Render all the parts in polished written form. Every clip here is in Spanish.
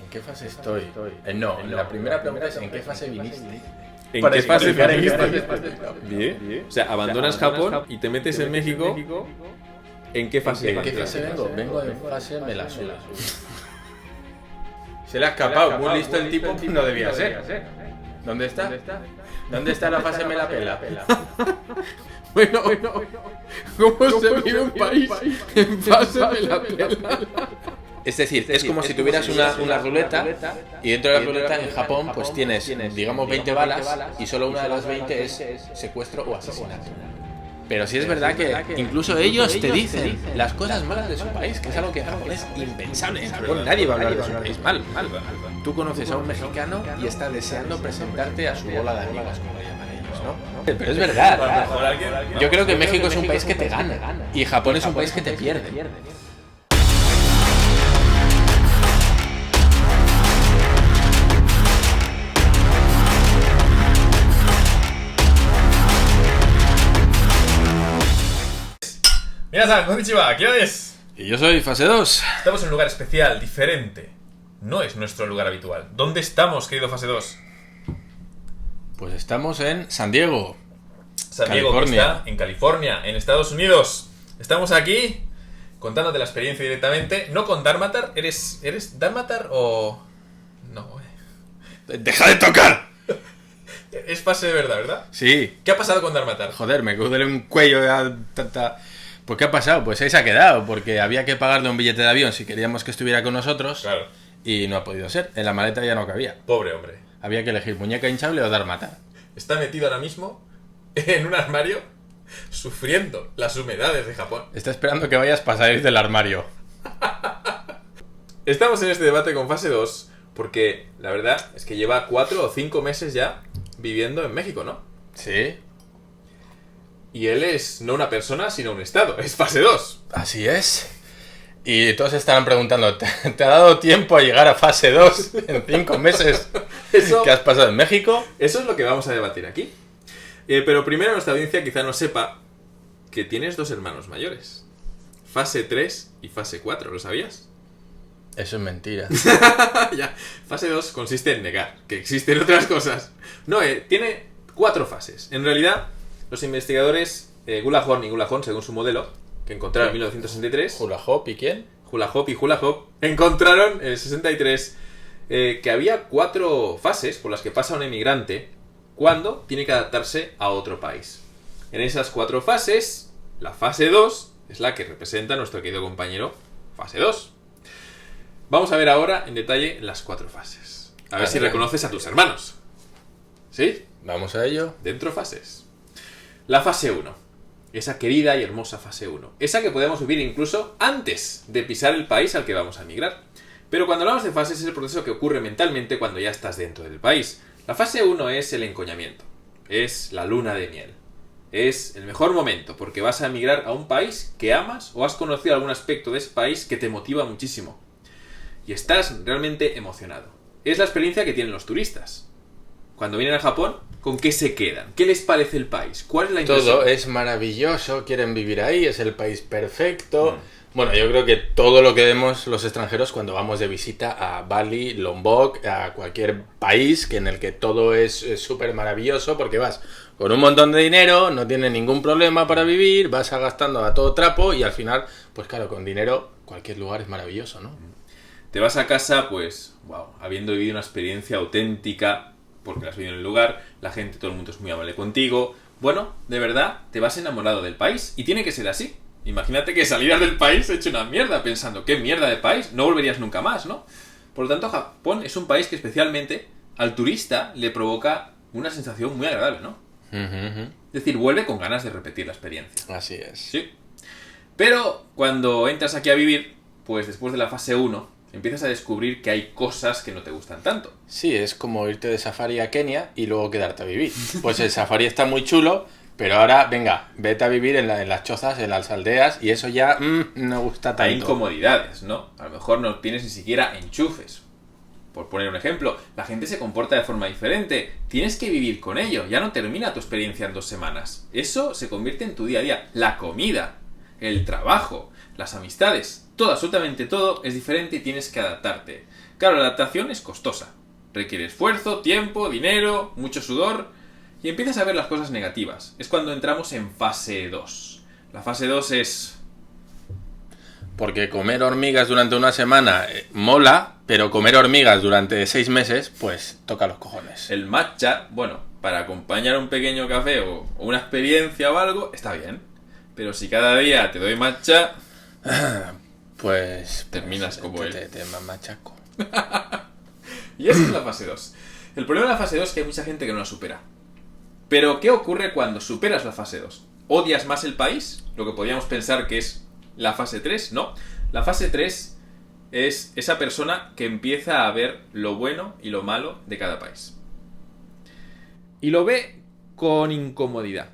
¿En qué fase estoy? No, la primera pregunta es ¿en qué fase viniste? ¿En qué fase viniste? Bien. O sea, abandonas Japón y te metes en México. ¿En qué fase? ¿En qué fase vengo? Vengo en fase me la suda. Se le ha escapado, muy listo el tipo, no debía ser. ¿Dónde está? ¿Dónde está la fase me la pela? Bueno, ¿cómo se vive un país en fase me la pela? Es decir, es como si tuvieras una ruleta y dentro de la ruleta en Japón pues tienes, digamos, 20 balas y solo una de las 20 es secuestro o asesinato. Pero sí es verdad que incluso ellos te dicen las cosas malas de su país, que es algo que en Japón es impensable. En Japón nadie va a hablar de su país mal. Tú conoces a un mexicano y está deseando presentarte a su bola de amigos, como le llaman ellos, ¿no? Pero es verdad. Yo creo que México es un país que te gana y Japón es un país que te pierde. Minasan, konnichiwa, ¿qué es? Y yo soy fase 2. Estamos en un lugar especial, diferente. No es nuestro lugar habitual. ¿Dónde estamos, querido fase 2? Pues estamos en San Diego. San Diego, que está en California, en Estados Unidos. Estamos aquí contándote la experiencia directamente. No con Dharmatar. ¿Eres Dharmatar o...? No, ¡Deja de tocar! Es fase de verdad? Sí. ¿Qué ha pasado con Dharmatar? Joder, me duele un cuello ya tanta... Pues ¿qué ha pasado? Pues ahí se ha quedado, porque había que pagarle un billete de avión si queríamos que estuviera con nosotros. Claro. Y no ha podido ser. En la maleta ya no cabía. Pobre hombre. Había que elegir muñeca hinchable o Dharmatar. Está metido ahora mismo en un armario sufriendo las humedades de Japón. Está esperando que vayas para salir del armario. Estamos en este debate con fase 2 porque la verdad es que lleva 4 o 5 meses ya viviendo en México, ¿no? Sí. Y él es no una persona, sino un estado. Es fase 2. Así es. Y todos estarán preguntando, ¿te ha dado tiempo a llegar a fase 2 en 5 meses que has pasado en México? Eso es lo que vamos a debatir aquí. Pero primero nuestra audiencia quizá no sepa que tienes 2 hermanos mayores. Fase 3 y fase 4, ¿lo sabías? Eso es mentira. Ya. Fase 2 consiste en negar que existen otras cosas. No, tiene 4 fases. En realidad, los investigadores Gula-Horn y Gula-Horn, según su modelo, que encontraron en 1963... ¿Hula Hop y quién? Hula Hop y Hula Hop encontraron en el 63 que había 4 fases por las que pasa un emigrante cuando tiene que adaptarse a otro país. En esas 4 fases, la fase 2 es la que representa a nuestro querido compañero fase 2. Vamos a ver ahora en detalle las 4 fases. A ver si reconoces a tus hermanos. ¿Sí? Vamos a ello. Dentro fases. La fase 1. Esa querida y hermosa fase 1. Esa que podemos vivir incluso antes de pisar el país al que vamos a emigrar. Pero cuando hablamos de fases es el proceso que ocurre mentalmente cuando ya estás dentro del país. La fase 1 es el encoñamiento. Es la luna de miel. Es el mejor momento porque vas a emigrar a un país que amas o has conocido algún aspecto de ese país que te motiva muchísimo. Y estás realmente emocionado. Es la experiencia que tienen los turistas. Cuando vienen a Japón, ¿con qué se quedan? ¿Qué les parece el país? ¿Cuál es la impresión? Todo es maravilloso, quieren vivir ahí, es el país perfecto. Bueno, yo creo que todo lo que vemos los extranjeros cuando vamos de visita a Bali, Lombok, a cualquier país en el que todo es súper maravilloso porque vas con un montón de dinero, no tienes ningún problema para vivir, vas gastando a todo trapo y al final, pues claro, con dinero cualquier lugar es maravilloso, ¿no? Te vas a casa, pues, wow, habiendo vivido una experiencia auténtica, porque la has vivido en el lugar, la gente, todo el mundo es muy amable contigo. Bueno, de verdad, te vas enamorado del país y tiene que ser así. Imagínate que salieras del país hecho una mierda pensando, ¿qué mierda de país? No volverías nunca más, ¿no? Por lo tanto, Japón es un país que especialmente al turista le provoca una sensación muy agradable, ¿no? Es decir, vuelve con ganas de repetir la experiencia. Así es. Sí. Pero cuando entras aquí a vivir, pues después de la fase 1, empiezas a descubrir que hay cosas que no te gustan tanto. Sí, es como irte de safari a Kenia y luego quedarte a vivir. Pues el safari está muy chulo, pero ahora, venga, vete a vivir en las chozas, en las aldeas, y eso ya no gusta tanto. Hay incomodidades, ¿no? A lo mejor no tienes ni siquiera enchufes. Por poner un ejemplo, la gente se comporta de forma diferente. Tienes que vivir con ello. Ya no termina tu experiencia en 2 semanas. Eso se convierte en tu día a día. La comida, el trabajo, las amistades, todo, absolutamente todo es diferente y tienes que adaptarte. Claro, la adaptación es costosa. Requiere esfuerzo, tiempo, dinero, mucho sudor y empiezas a ver las cosas negativas. Es cuando entramos en fase 2. La fase 2 es... Porque comer hormigas durante una semana mola, pero comer hormigas durante 6 meses, pues toca los cojones. El matcha, bueno, para acompañar un pequeño café o una experiencia o algo, está bien. Pero si cada día te doy matcha, pues terminas como él. Te machaco. Y esa es la fase 2. El problema de la fase 2 es que hay mucha gente que no la supera. Pero, ¿qué ocurre cuando superas la fase 2? ¿Odias más el país? Lo que podríamos pensar que es la fase 3, no. La fase 3 es esa persona que empieza a ver lo bueno y lo malo de cada país. Y lo ve con incomodidad.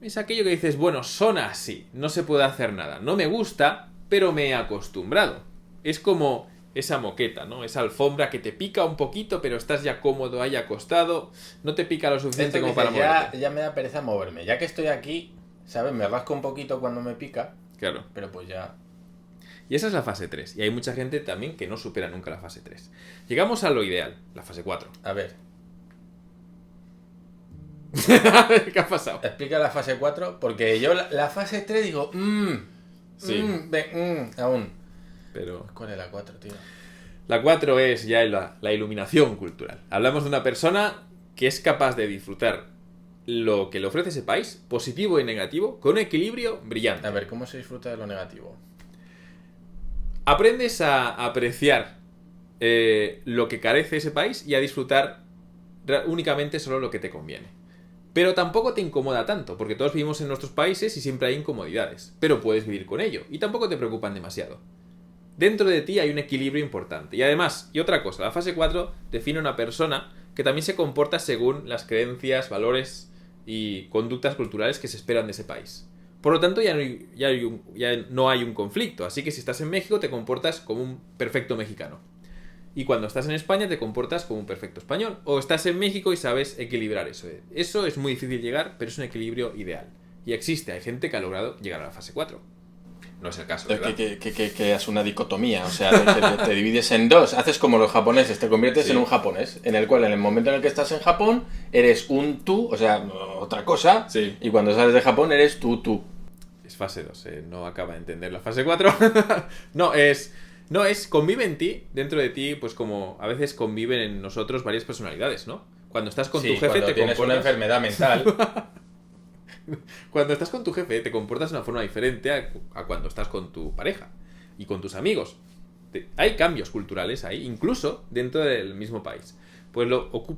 Es aquello que dices, bueno, son así, no se puede hacer nada. No me gusta, pero me he acostumbrado. Es como esa moqueta, ¿no? Esa alfombra que te pica un poquito, pero estás ya cómodo ahí acostado. No te pica lo suficiente como para moverte. Ya me da pereza moverme. Ya que estoy aquí, ¿sabes? Me rasco un poquito cuando me pica. Claro. Pero pues ya... Y esa es la fase 3. Y hay mucha gente también que no supera nunca la fase 3. Llegamos a lo ideal, la fase 4. A ver. ¿Qué ha pasado? Explica la fase 4, porque yo la fase 3 digo... Sí. Aún. Pero... ¿Cuál es la 4, tío? La 4 es ya la iluminación cultural. Hablamos de una persona que es capaz de disfrutar lo que le ofrece ese país, positivo y negativo, con un equilibrio brillante. A ver, ¿cómo se disfruta de lo negativo? Aprendes a apreciar lo que carece ese país y a disfrutar únicamente solo lo que te conviene. Pero tampoco te incomoda tanto, porque todos vivimos en nuestros países y siempre hay incomodidades, pero puedes vivir con ello y tampoco te preocupan demasiado. Dentro de ti hay un equilibrio importante. Y además, y otra cosa, la fase 4 define una persona que también se comporta según las creencias, valores y conductas culturales que se esperan de ese país. Por lo tanto, ya no hay un conflicto. Así que si estás en México te comportas como un perfecto mexicano. Y cuando estás en España te comportas como un perfecto español. O estás en México y sabes equilibrar eso. Eso es muy difícil llegar, pero es un equilibrio ideal. Y existe, hay gente que ha logrado llegar a la fase 4. No es el caso, ¿verdad? Que es una dicotomía, o sea, te divides en dos, haces como los japoneses, te conviertes en un japonés, en el cual en el momento en el que estás en Japón eres un tú, o sea, otra cosa, y cuando sales de Japón eres tú. Es fase 2, no acaba de entender la fase 4. No, es convive en ti, dentro de ti, pues como a veces conviven en nosotros varias personalidades, ¿no? Cuando estás con tu jefe te tienes una enfermedad mental. Cuando estás con tu jefe te comportas de una forma diferente a cuando estás con tu pareja y con tus amigos. Hay cambios culturales ahí, incluso dentro del mismo país. Pues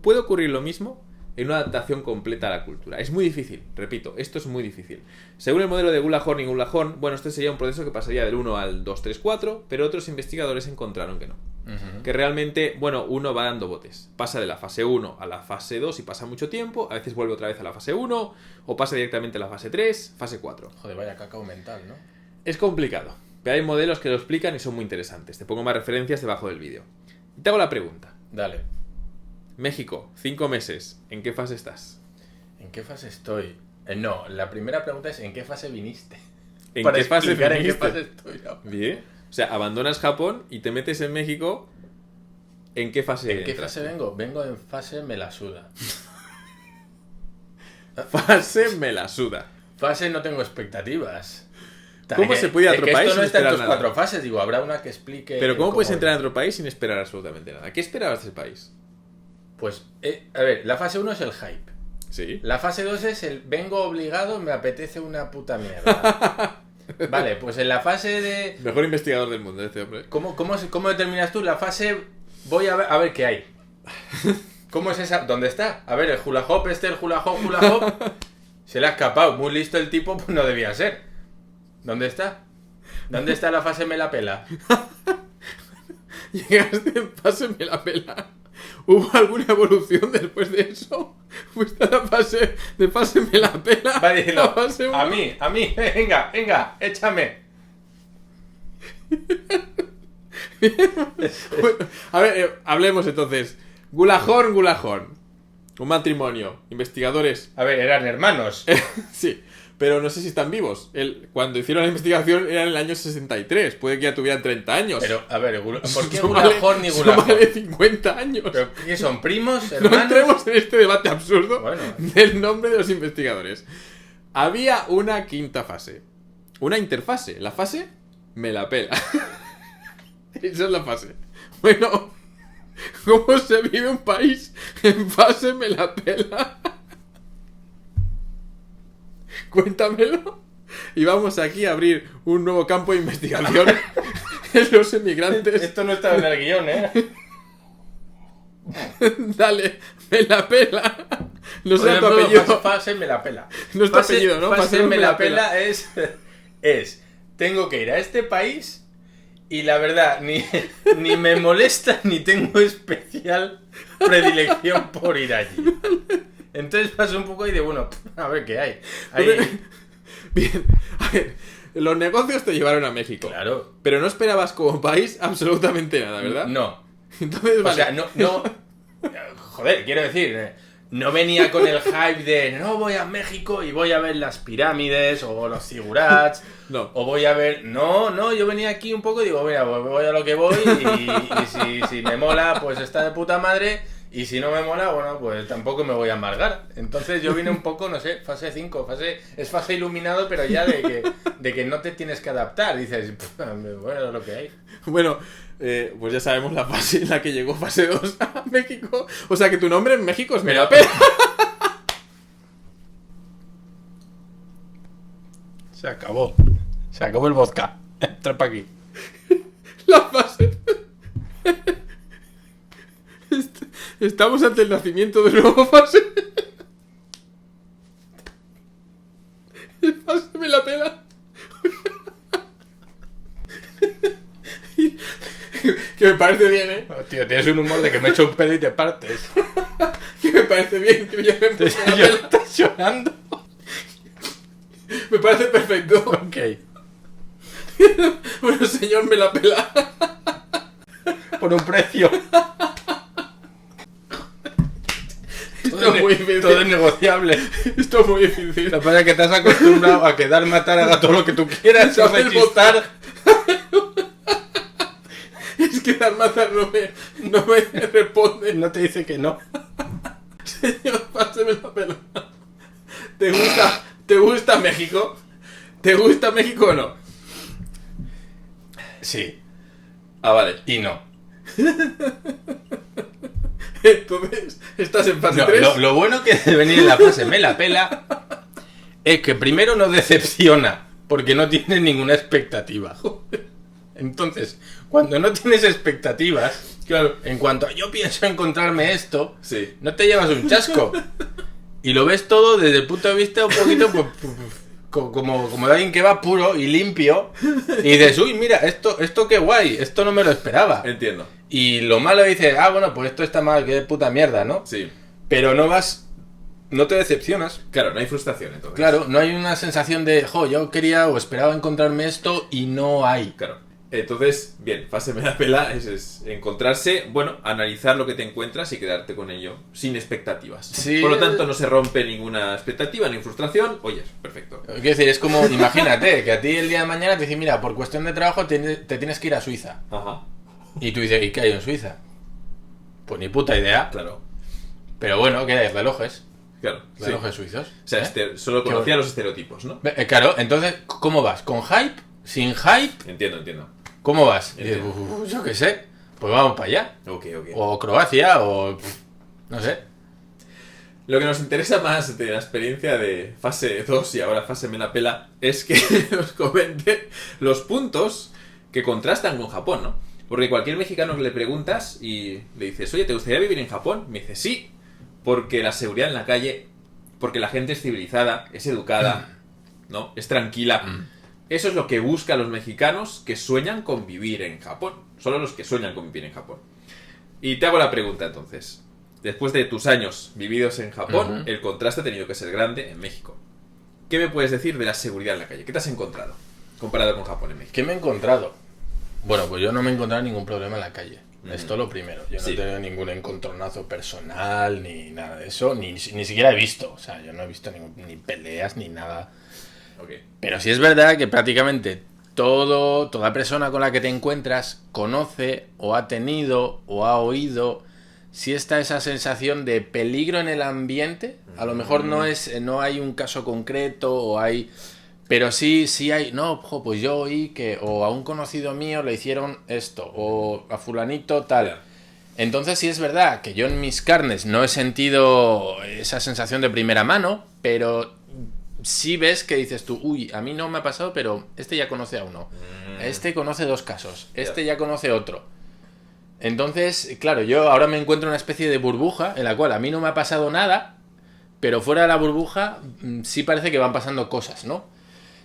puede ocurrir lo mismo en una adaptación completa a la cultura. Es muy difícil, repito, esto es muy difícil. Según el modelo de Gullahorn y Gullahorn, bueno, este sería un proceso que pasaría del 1 al 2, 3, 4, pero otros investigadores encontraron que no. Que realmente, bueno, uno va dando botes. Pasa de la fase 1 a la fase 2 y pasa mucho tiempo, a veces vuelve otra vez a la fase 1, o pasa directamente a la fase 3, fase 4. Joder, vaya cacao mental, ¿no? Es complicado, pero hay modelos que lo explican y son muy interesantes. Te pongo más referencias debajo del vídeo. Y te hago la pregunta. Dale. México, 5 meses, ¿en qué fase estás? ¿En qué fase estoy? No, la primera pregunta es ¿en qué fase viniste? ¿En qué fase viniste? ¿En qué fase estoy ahora? Bien. O sea, abandonas Japón y te metes en México. ¿En qué fase? ¿En qué fase vengo? Vengo en fase me la suda. Fase me la suda. Fase no tengo expectativas. ¿Cómo se puede ir a otro país sin esperar nada? Esto no está en tus 4 nada? fases, digo, habrá una que explique... Pero ¿cómo puedes entrar en otro país sin esperar absolutamente nada? ¿Qué esperabas de ese país? Pues, a ver, la fase 1 es el hype. Sí. La fase 2 es el vengo obligado, me apetece una puta mierda. Vale, pues en la fase de... Mejor investigador del mundo este hombre. ¿Cómo determinas tú la fase? Voy a ver qué hay. ¿Cómo es esa? ¿Dónde está? A ver, el hula hop, el hula hop. Se le ha escapado. Muy listo el tipo, pues no debía ser. ¿Dónde está? ¿Dónde está la fase me la pela? Llegaste en fase me la pela. ¿Hubo alguna evolución después de eso? ¿Fuiste a la fase me la pela? Va diciendo, fase a mí, venga, échame. Bueno, a ver, hablemos entonces. Gullahorn. Un matrimonio. Investigadores. A ver, eran hermanos. Sí. pero no sé si están vivos. Cuando hicieron la investigación era en el año 63. Puede que ya tuvieran 30 años. Pero, a ver, ¿por qué Súmale- Gulajón ni Gulajón? súmale 50 años. ¿Pero qué son? ¿Primos? No ¿Hermanos? entremos en este debate absurdo Bueno. del nombre de los investigadores. Había una quinta fase. Una interfase. La fase me la pela. Esa es la fase. Bueno, ¿cómo se vive un país en fase me la pela? Cuéntamelo. Y vamos aquí a abrir un nuevo campo de investigación en los emigrantes. Esto no estaba en el guión, ¿eh? Dale, me la pela. No Por sé tu ejemplo, apellido. Fase me la pela. No es tu apellido, ¿no? Fase me la pela es... Tengo que ir a este país y la verdad, ni me molesta ni tengo especial predilección por ir allí. Entonces paso un poco y de bueno, a ver qué hay. Bien, a ver, los negocios te llevaron a México. Claro. Pero no esperabas como país absolutamente nada, ¿verdad? No. Entonces, O vale. sea, no. Joder, quiero decir, no venía con el hype de no voy a México y voy a ver las pirámides o los zigurats. No. O voy a ver. No, yo venía aquí un poco y digo, mira, pues voy a lo que voy y si me mola, pues está de puta madre. Y si no me mola, bueno, pues tampoco me voy a amargar. Entonces yo vine un poco, no sé, fase 5, es fase iluminado, pero ya de que no te tienes que adaptar. Dices, bueno, lo que hay. Bueno, pues ya sabemos la fase en la que llegó fase 2 a México. O sea que tu nombre en México es me la pela. Se acabó el vodka. Entra para aquí. La fase. Estamos ante el nacimiento de una nueva fase. Fase me la pela. Que me parece bien, ¿eh? Oh, tío, tienes un humor de que me echo un pedo y te partes. Que me parece bien que ya me puse la Yo pela. estás llorando. Me parece perfecto. Ok. Bueno, señor, me la pela. Por un precio. Esto es muy difícil. Todo es negociable. Esto es muy difícil. Lo que pasa es que te has acostumbrado a quedar, matar, haga todo lo que tú quieras, a ¿Sabes rechistar. Es que Dalmaza no me responde. No te dice que no. Señor, páseme la pela. ¿Te gusta México? ¿Te gusta México o no? Sí. Ah, vale. Y no. Entonces, ¿estás en fase No, 3? lo bueno que de venir en la fase me la pela es que primero no decepciona porque no tienes ninguna expectativa. Entonces, cuando no tienes expectativas, Claro. en cuanto a yo pienso encontrarme esto, Sí. no te llevas un chasco. Y lo ves todo desde el punto de vista un poquito pues, como de alguien que va puro y limpio. Y dices, uy, mira, esto qué guay, esto no me lo esperaba. Entiendo. Y lo malo dices, bueno, pues esto está mal, qué puta mierda, ¿no? Sí. Pero no te decepcionas. Claro, no hay frustración entonces. Claro, no hay una sensación de, yo quería o esperaba encontrarme esto y no hay. Claro. Entonces, bien, fase me la pela es encontrarse, bueno, analizar lo que te encuentras y quedarte con ello sin expectativas. Sí. Por lo tanto, no se rompe ninguna expectativa ni frustración. Oye, perfecto. Quiero decir, es como, imagínate, que a ti el día de mañana te dicen, mira, por cuestión de trabajo te tienes que ir a Suiza. Ajá. Y tú dices, ¿y qué hay en Suiza? Pues ni puta idea. Claro. Pero bueno, ¿qué hay? Relojes. Claro. Sí. Relojes suizos. O sea, solo Qué conocía bueno. los estereotipos, ¿no? Claro, entonces, ¿cómo vas? ¿Con hype? ¿Sin hype? Entiendo. ¿Cómo vas? Y dices, Entiendo. yo qué sé. Pues vamos para allá. Ok. O Croacia, o... no sé. Lo que nos interesa más de la experiencia de fase 2 y ahora fase me la pela es que nos comente los puntos que contrastan con Japón, ¿no? Porque cualquier mexicano que le preguntas y le dices, oye, ¿te gustaría vivir en Japón? Me dice, sí, porque la seguridad en la calle, porque la gente es civilizada, es educada, ¿no? Es tranquila. Eso es lo que buscan los mexicanos que sueñan con vivir en Japón. Solo los que sueñan con vivir en Japón. Y te hago la pregunta entonces. Después de tus años vividos en Japón, el contraste ha tenido que ser grande en México. ¿Qué me puedes decir de la seguridad en la calle? ¿Qué te has encontrado comparado con Japón en México? ¿Qué me he encontrado? Bueno, pues yo no me he encontrado ningún problema en la calle. Esto lo primero. Yo no Sí. he tenido ningún encontronazo personal ni nada de eso. Ni siquiera he visto. O sea, yo no he visto ni peleas ni nada ok. Pero sí es verdad que prácticamente toda persona con la que te encuentras conoce o ha tenido o ha oído. Si está esa sensación de peligro en el ambiente, a lo mejor no hay un caso concreto o hay, pero sí hay, no, ojo, pues yo oí que o a un conocido mío le hicieron esto o a fulanito tal. Entonces sí es verdad que yo en mis carnes no he sentido esa sensación de primera mano, pero sí ves que dices tú, uy, a mí no me ha pasado, pero este ya conoce a uno, este conoce 2 casos, este ya conoce otro. Entonces, claro, yo ahora me encuentro en una especie de burbuja en la cual a mí no me ha pasado nada, pero fuera de la burbuja sí parece que van pasando cosas, ¿no?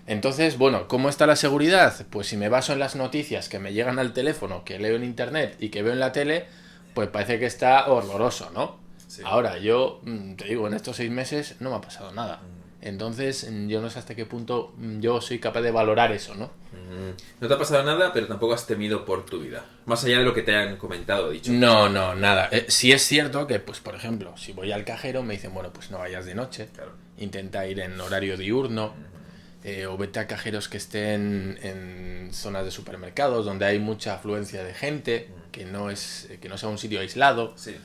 Entonces, bueno, ¿cómo está la seguridad? Pues si me baso en las noticias que me llegan al teléfono, que leo en internet y que veo en la tele, pues parece que está horroroso, ¿no? Sí. Ahora, yo te digo, en estos 6 meses no me ha pasado nada. Entonces, yo no sé hasta qué punto yo soy capaz de valorar eso, ¿no? No te ha pasado nada, pero tampoco has temido por tu vida. Más allá de lo que te han comentado, dicho. No, nada. Sí es cierto que, pues, por ejemplo, si voy al cajero me dicen, bueno, pues no vayas de noche. Claro. Intenta ir en horario diurno. O vete a cajeros que estén en zonas de supermercados donde hay mucha afluencia de gente, que no sea un sitio aislado. Sí.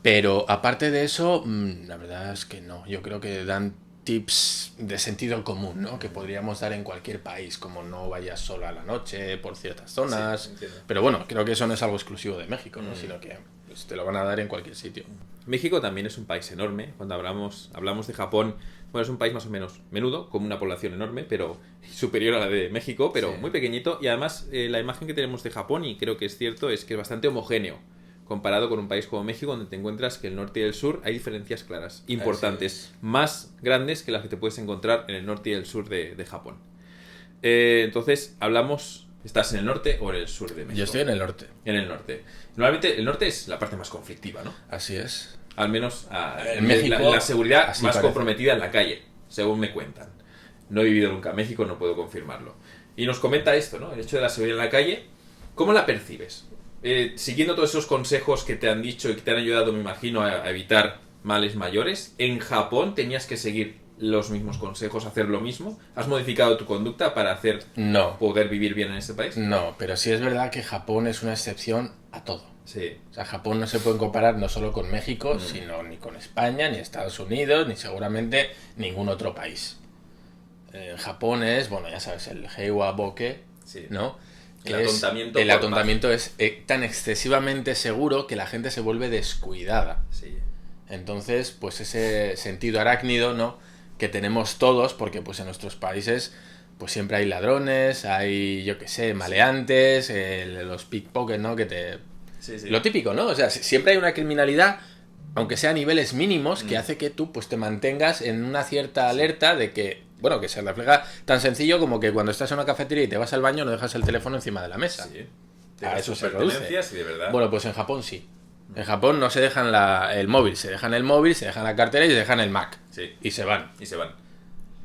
Pero aparte de eso, la verdad es que no. Yo creo que dan tips de sentido común, ¿no? Que podríamos dar en cualquier país, como no vayas solo a la noche por ciertas zonas. Sí, entiendo. Pero bueno, creo que eso no es algo exclusivo de México, ¿no? Sino que pues, te lo van a dar en cualquier sitio. México también es un país enorme. Cuando hablamos de Japón, bueno, es un país más o menos menudo, con una población enorme, pero superior a la de México, pero muy pequeñito. Y además, la imagen que tenemos de Japón, y creo que es cierto, es que es bastante homogéneo. Comparado con un país como México, donde te encuentras que el norte y el sur hay diferencias claras, importantes, más grandes que las que te puedes encontrar en el norte y el sur de Japón. Entonces, hablamos, ¿estás en el norte o en el sur de México? Yo estoy en el norte. En el norte. Normalmente el norte es la parte más conflictiva, ¿no? Así es. Al menos en México, la seguridad más parece. comprometida en la calle, según me cuentan. No he vivido nunca en México, no puedo confirmarlo. Y nos comenta esto, ¿no? El hecho de la seguridad en la calle, ¿cómo la percibes? Siguiendo todos esos consejos que te han dicho y que te han ayudado, me imagino, a evitar males mayores, ¿en Japón tenías que seguir los mismos consejos, hacer lo mismo? ¿Has modificado tu conducta para poder vivir bien en este país? No, pero sí es verdad que Japón es una excepción a todo. Sí. O sea, Japón no se puede comparar no solo con México, sino ni con España, ni Estados Unidos, ni seguramente ningún otro país. Japón es, bueno, ya sabes, el Heiwa Boke, ¿no? El atontamiento es tan excesivamente seguro que la gente se vuelve descuidada. Sí. Entonces, pues ese sentido arácnido, ¿no? Que tenemos todos, porque pues en nuestros países pues siempre hay ladrones, hay, yo qué sé, maleantes, los pickpockets, ¿no? Lo típico, ¿no? O sea, siempre hay una criminalidad, aunque sea a niveles mínimos, que hace que tú pues te mantengas en una cierta alerta de que, bueno, que se refleja tan sencillo como que cuando estás en una cafetería y te vas al baño no dejas el teléfono encima de la mesa. Sí. A eso se reduce. Y de verdad. Bueno, pues en Japón sí. En Japón no se dejan el móvil, se dejan la cartera y se dejan el Mac. Sí. Y se van.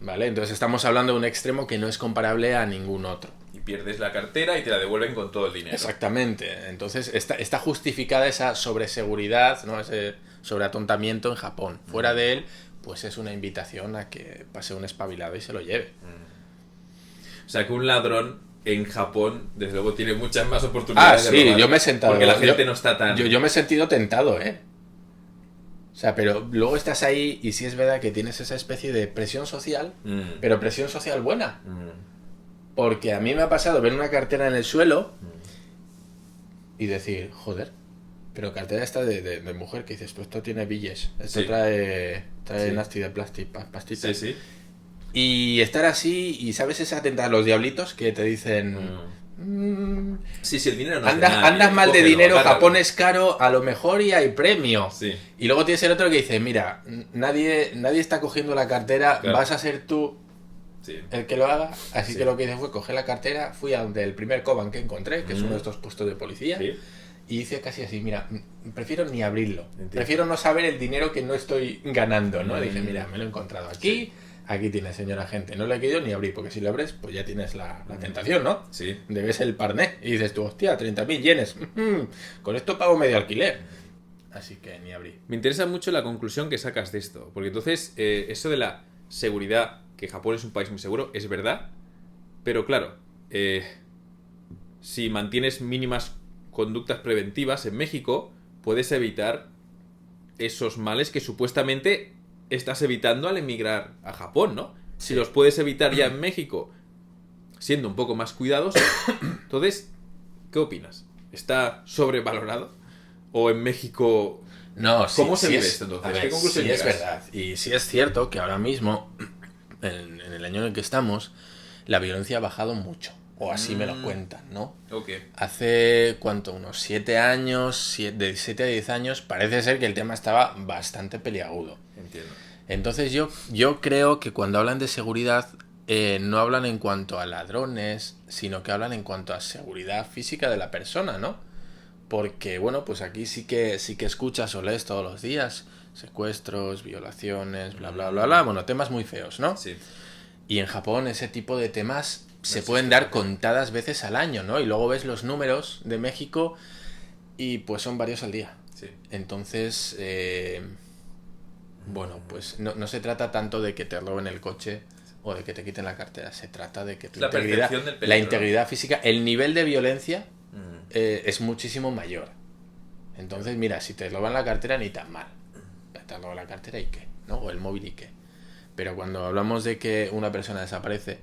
¿Vale? Entonces estamos hablando de un extremo que no es comparable a ningún otro. Y pierdes la cartera y te la devuelven con todo el dinero. Exactamente. Entonces está justificada esa sobreseguridad, ¿no? Ese sobreatontamiento en Japón. Fuera de él, pues es una invitación a que pase un espabilado y se lo lleve. O sea que un ladrón en Japón, desde luego, tiene muchas más oportunidades de robar. Yo me he sentado. Porque la gente no está tan... Yo me he sentido tentado, ¿eh? O sea, pero luego estás ahí y sí es verdad que tienes esa especie de presión social, pero presión social buena. Porque a mí me ha pasado ver una cartera en el suelo y decir, joder, pero cartera esta de mujer que dices, pues esto tiene billes, esto trae nasty de plástico, pastitas. Sí. Y estar así y sabes esa tenta de los diablitos que te dicen... Sí, el dinero no andas mal de dinero, agárralo. Japón es caro, a lo mejor y hay premio. Sí. Y luego tienes el otro que dice, mira, nadie está cogiendo la cartera, claro. Vas a ser tú el que lo haga. Así que lo que hice fue coger la cartera, fui a donde el primer Koban que encontré, que es uno de estos puestos de policía, y hice casi así, mira, prefiero ni abrirlo. Entiendo. Prefiero no saber el dinero que no estoy ganando, ¿no? Dije, mira, me lo he encontrado aquí. Sí. Aquí tienes, señora agente. No le he querido ni abrir, porque si lo abres, pues ya tienes la tentación, ¿no? Sí. Debes el parné. Y dices tú, hostia, 30.000 yenes. Con esto pago medio alquiler. Así que ni abrí. Me interesa mucho la conclusión que sacas de esto. Porque entonces, eso de la seguridad, que Japón es un país muy seguro, es verdad. Pero claro, si mantienes mínimas conductas preventivas en México, puedes evitar esos males que supuestamente estás evitando al emigrar a Japón, ¿no? Si los puedes evitar ya en México, siendo un poco más cuidadoso, entonces, ¿qué opinas? ¿Está sobrevalorado? ¿O en México... No, ¿Cómo se vive es, esto entonces? a ver, ¿Qué conclusión sí es llegas? verdad. Y sí es cierto que ahora mismo, en el año en el que estamos, la violencia ha bajado mucho. O así me lo cuentan, ¿no? Ok. Hace, ¿cuánto? Unos 7 años, de 7 a 10 años, parece ser que el tema estaba bastante peliagudo. Entiendo. Entonces yo creo que cuando hablan de seguridad, no hablan en cuanto a ladrones, sino que hablan en cuanto a seguridad física de la persona, ¿no? Porque, bueno, pues aquí sí que escuchas o lees todos los días secuestros, violaciones, bla, bla, bla, bla. Bueno, temas muy feos, ¿no? Sí. Y en Japón ese tipo de temas se pueden dar contadas veces al año, ¿no? Y luego ves los números de México y pues son varios al día. Sí. Entonces, bueno, pues no se trata tanto de que te roben el coche o de que te quiten la cartera. Se trata de que tu La integridad, percepción del peligro, la integridad física, el nivel de violencia Mm. es muchísimo mayor. Entonces, mira, si te roban la cartera ni tan mal. Te roban la cartera y qué, ¿no? O el móvil y qué. Pero cuando hablamos de que una persona desaparece,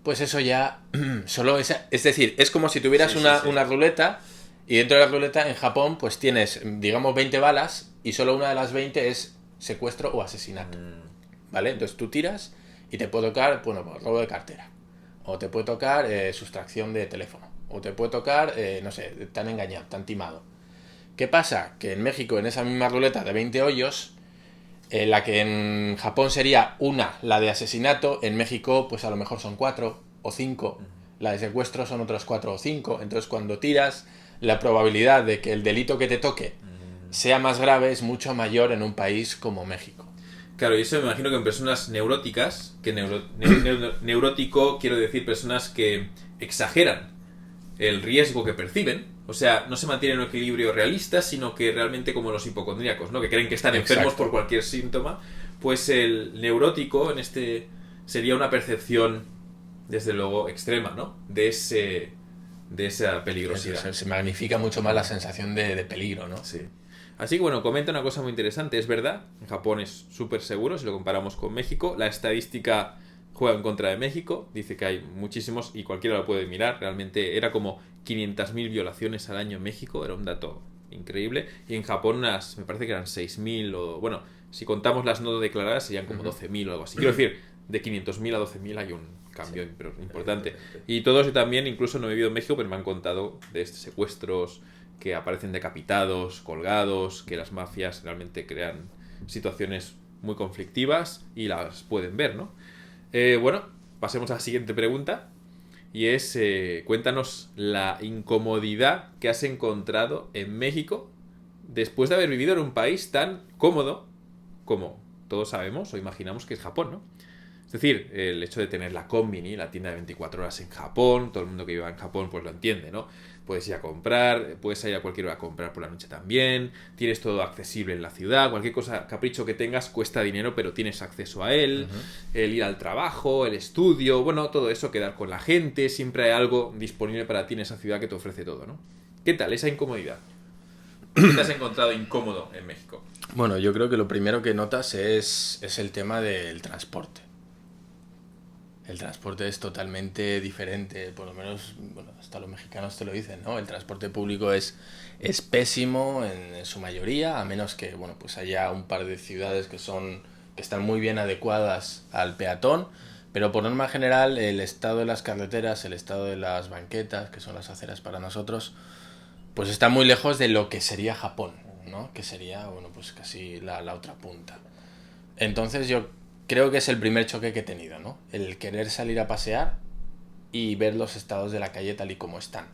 pues eso ya solo es decir, es como si tuvieras Sí, una, sí. una ruleta y dentro de la ruleta en Japón pues tienes, digamos, 20 balas y solo una de las 20 es secuestro o asesinato. ¿Vale? Entonces tú tiras y te puede tocar, bueno, pues, robo de cartera. O te puede tocar sustracción de teléfono. O te puede tocar, no sé, te han engañado, te han timado. ¿Qué pasa? Que en México, en esa misma ruleta de 20 hoyos, la que en Japón sería una, la de asesinato, en México pues a lo mejor son 4 o 5. La de secuestro son otros 4 o 5. Entonces cuando tiras, la probabilidad de que el delito que te toque sea más grave es mucho mayor en un país como México. Claro, y eso me imagino que en personas neuróticas, que neurótico quiero decir personas que exageran el riesgo que perciben, o sea, no se mantienen en un equilibrio realista, sino que realmente como los hipocondríacos, ¿no? Que creen que están enfermos Exacto. por cualquier síntoma, pues el neurótico en este sería una percepción, desde luego, extrema, ¿no? De esa peligrosidad. Se magnifica mucho más la sensación de peligro, ¿no? Sí. Así que bueno, comenta una cosa muy interesante. Es verdad, en Japón es súper seguro si lo comparamos con México. La estadística juega en contra de México. Dice que hay muchísimos y cualquiera lo puede mirar. Realmente era como 500.000 violaciones al año en México. Era un dato increíble. Y en Japón me parece que eran 6.000 o... Bueno, si contamos las no declaradas serían como 12.000 o algo así. Quiero decir, de 500.000 a 12.000 hay un cambio importante. Y todo eso también, incluso no he vivido en México, pero me han contado de estos secuestros que aparecen decapitados, colgados, que las mafias realmente crean situaciones muy conflictivas y las pueden ver, ¿no? Bueno, pasemos a la siguiente pregunta y es, cuéntanos la incomodidad que has encontrado en México después de haber vivido en un país tan cómodo como todos sabemos o imaginamos que es Japón, ¿no? Es decir, el hecho de tener la Konbini, la tienda de 24 horas en Japón, todo el mundo que viva en Japón pues lo entiende, ¿no? Puedes ir a comprar, puedes ir a cualquier hora a comprar por la noche también, tienes todo accesible en la ciudad, cualquier cosa, capricho que tengas cuesta dinero, pero tienes acceso a él, el ir al trabajo, el estudio, bueno, todo eso, quedar con la gente, siempre hay algo disponible para ti en esa ciudad que te ofrece todo, ¿no? ¿Qué tal esa incomodidad? ¿Qué te has encontrado incómodo en México? Bueno, yo creo que lo primero que notas es el tema del transporte. El transporte es totalmente diferente, por lo menos, bueno, hasta los mexicanos te lo dicen, ¿no? El transporte público es pésimo en su mayoría, a menos que, bueno, pues haya un par de ciudades que están muy bien adecuadas al peatón, pero por norma general el estado de las carreteras, el estado de las banquetas, que son las aceras para nosotros, pues está muy lejos de lo que sería Japón, ¿no? Que sería, bueno, pues casi la otra punta. Entonces yo creo que es el primer choque que he tenido, ¿no? El querer salir a pasear y ver los estados de la calle tal y como están.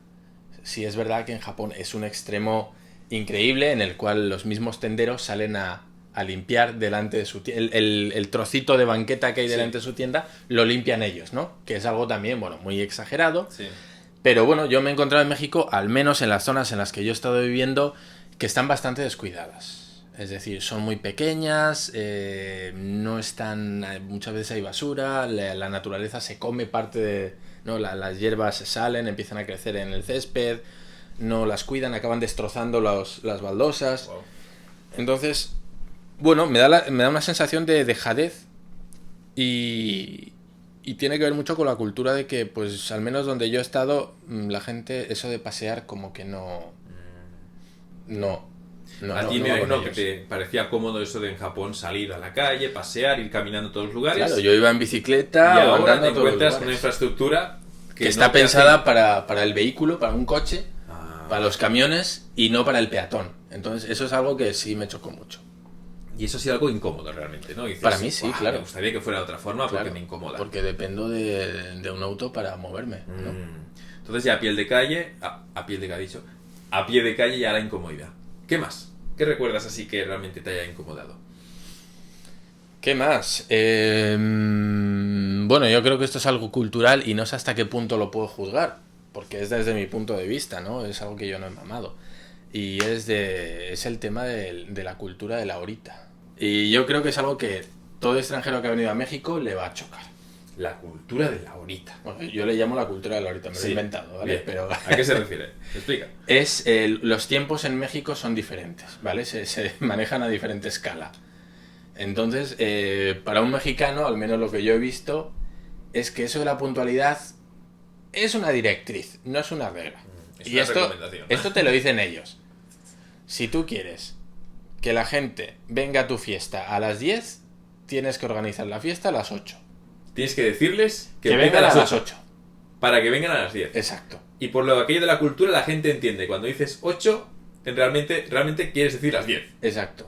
Sí es verdad que en Japón es un extremo increíble en el cual los mismos tenderos salen a limpiar delante de su tienda. El trocito de banqueta que hay delante de su tienda lo limpian ellos, ¿no? Que es algo también, bueno, muy exagerado. Sí. Pero bueno, yo me he encontrado en México, al menos en las zonas en las que yo he estado viviendo, que están bastante descuidadas. Es decir, son muy pequeñas, no están, muchas veces hay basura, la naturaleza se come parte de, ¿no? Las hierbas salen, empiezan a crecer en el césped, no las cuidan, acaban destrozando las baldosas. Wow. Entonces, bueno, me da una sensación de dejadez y tiene que ver mucho con la cultura de que, pues, al menos donde yo he estado, la gente, eso de pasear como que no... A ti me imagino que te parecía cómodo eso de en Japón salir a la calle, pasear, ir caminando a todos los lugares. Claro, yo iba en bicicleta Y o ahora andando te a todos los encuentras lugares. una infraestructura que no está te pensada hace- para el vehículo, para un coche, Ah. para los camiones y no para el peatón. Entonces eso es algo que sí me chocó mucho. Y eso ha sido algo incómodo realmente, ¿no? Dices, Para mí sí, "Buah, claro. Me gustaría que fuera de otra forma porque Claro, me incomoda. porque dependo de un auto para moverme, ¿no? Entonces ya a piel de calle, a piel de que ha dicho, a pie de calle ya la incomodidad. ¿Qué más? ¿Qué recuerdas así que realmente te haya incomodado? ¿Qué más? Bueno, yo creo que esto es algo cultural y no sé hasta qué punto lo puedo juzgar, porque es desde mi punto de vista, ¿no? Es algo que yo no he mamado. Y es el tema de la cultura de la horita. Y yo creo que es algo que todo extranjero que ha venido a México le va a chocar. La cultura de la horita. Bueno, yo le llamo la cultura de la horita, me lo he inventado, ¿vale? Bien. Pero ¿A qué se refiere? Explica. los tiempos en México son diferentes, ¿vale? Se manejan a diferente escala. Entonces, para un mexicano, al menos lo que yo he visto, es que eso de la puntualidad es una directriz, no es una regla. Es Y una esto recomendación. te lo dicen ellos. Si tú quieres que la gente venga a tu fiesta a las 10, tienes que organizar la fiesta a las 8. Tienes que decirles Que vengan a las 8. para que vengan a las 10. Exacto. Y por lo aquello de la cultura la gente entiende. Cuando dices 8, realmente quieres decir las 10. Exacto.